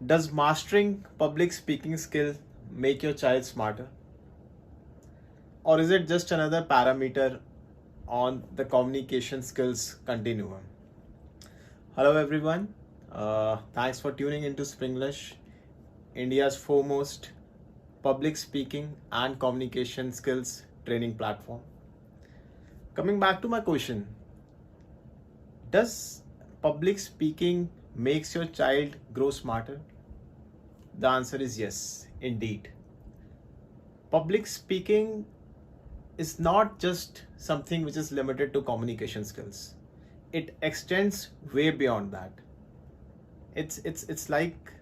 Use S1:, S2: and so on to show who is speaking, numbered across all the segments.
S1: Does mastering public speaking skill make your child smarter? Or is it just another parameter on the communication skills continuum? Hello everyone. Thanks for tuning into Springlish, India's foremost public speaking and communication skills training platform. Coming back to my question, does public speaking makes your child grow smarter? The answer is yes, indeed. Public speaking is not just something which is limited to communication skills. It extends way beyond that. It's like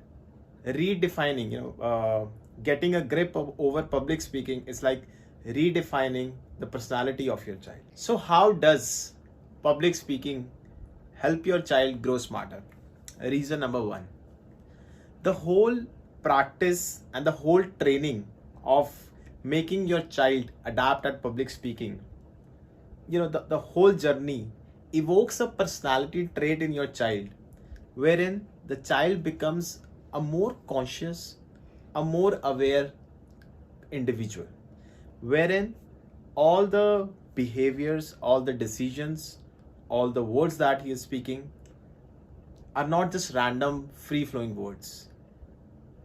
S1: redefining, getting a grip over public speaking is like redefining the personality of your child. So how does public speaking help your child grow smarter? Reason number one, the whole practice and the whole training of making your child adapt at public speaking, the whole journey evokes a personality trait in your child wherein the child becomes a more conscious, a more aware individual, wherein all the behaviors, all the decisions, all the words that he is speaking are not just random free flowing words.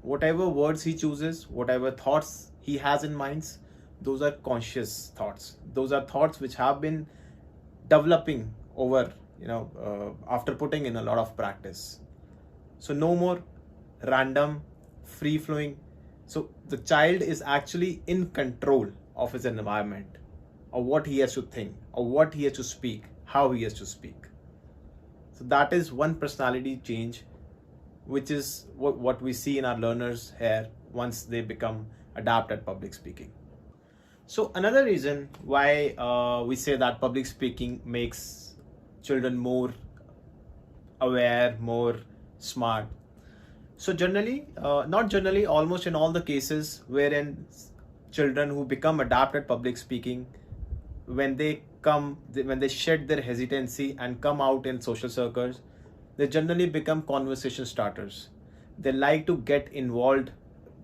S1: Whatever words he chooses, whatever thoughts he has in minds, those are conscious thoughts. Those are thoughts which have been developing over, after putting in a lot of practice. So no more random free flowing. So the child is actually in control of his environment, of what he has to think, or what he has to speak, how he has to speak. So that is one personality change, which is what we see in our learners here once they become adept at public speaking. So another reason why we say that public speaking makes children more aware, more smart. So generally, not generally, almost in all the cases wherein children who become adept at public speaking, when they shed their hesitancy and come out in social circles, they generally become conversation starters. They like to get involved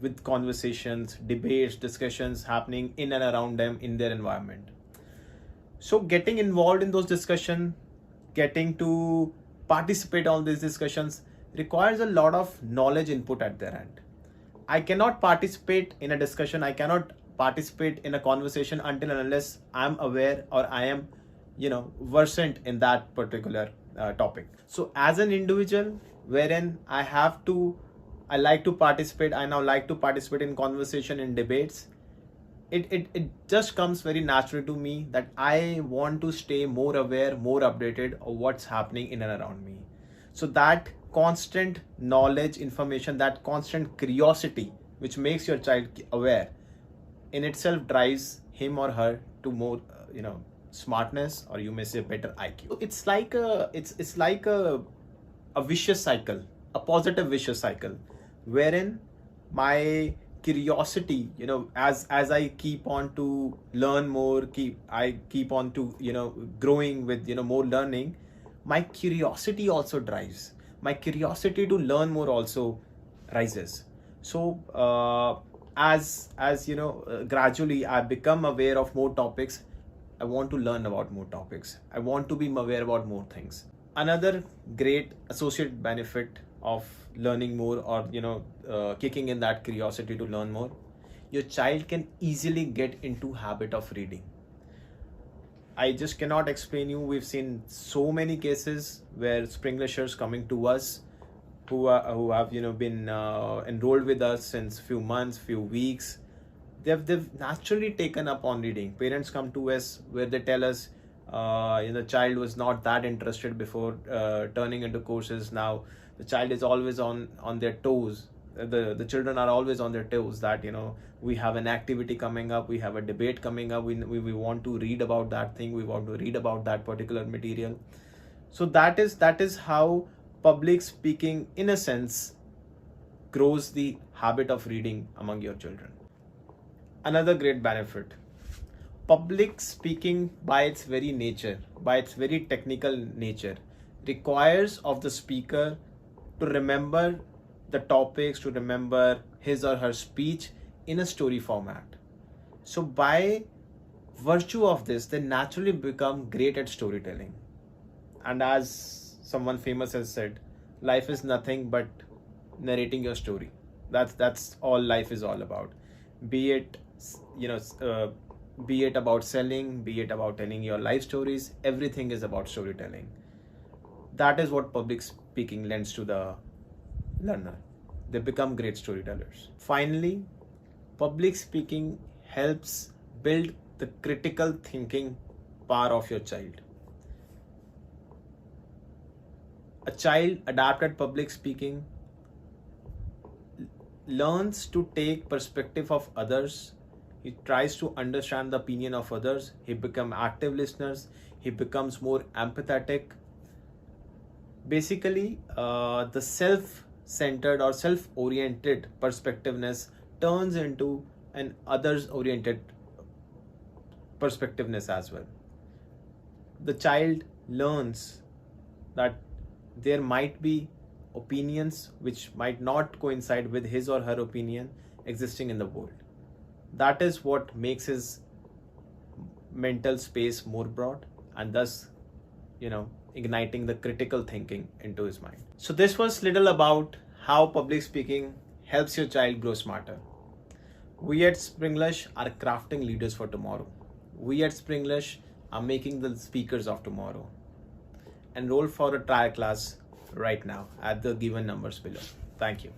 S1: with conversations, debates, discussions happening in and around them in their environment. So getting involved in those discussions, getting to participate on these discussions requires a lot of knowledge input at their end. I cannot participate in a discussion, I cannot participate in a conversation until and unless I'm aware or I am, versant in that particular topic. So as an individual, wherein I like to participate, I now like to participate in conversation, in debates, it just comes very naturally to me that I want to stay more aware, more updated of what's happening in and around me. So that constant knowledge, information, that constant curiosity, which makes your child aware, in itself drives him or her to more, smartness, or you may say better IQ. It's like a vicious cycle, a positive vicious cycle, wherein my curiosity, as I keep on to learn more, I keep on to growing with more learning, my curiosity also drives, my curiosity to learn more also rises. So gradually I become aware of more topics, I want to learn about more topics, I want to be aware about more things. Another great associate benefit of learning more, or kicking in that curiosity to learn more, your child can easily get into habit of reading. I just cannot explain you. We've seen so many cases where Springlishers coming to us who have been enrolled with us since few months, few weeks. They've naturally taken up on reading. Parents come to us where they tell us, the child was not that interested before turning into courses. Now the child is always on their toes. The children are always on their toes that we have an activity coming up, we have a debate coming up, we want to read about that thing, we want to read about that particular material. So that is how public speaking in a sense grows the habit of reading among your children. Another great benefit, public speaking by its very nature, by its very technical nature, requires of the speaker to remember the topics, to remember his or her speech in a story format. So by virtue of this, they naturally become great at storytelling. And as someone famous has said, life is nothing but narrating your story. That's all life is all about. Be it, you know, be it about selling, be it about telling your life stories. Everything is about storytelling. That is what public speaking lends to the learner. They become great storytellers. Finally, public speaking helps build the critical thinking power of your child. A child adept at public speaking learns to take perspective of others. He tries to understand the opinion of others. He becomes active listeners. He becomes more empathetic. Basically, the self-centered or self-oriented perspectiveness turns into an others-oriented perspectiveness as well. The child learns that there might be opinions which might not coincide with his or her opinion existing in the world. That is what makes his mental space more broad, and thus, igniting the critical thinking into his mind. So this was little about how public speaking helps your child grow smarter. We at Springlish are crafting leaders for tomorrow. We at Springlish are making the speakers of tomorrow. Enroll for a trial class right now at the given numbers below. Thank you.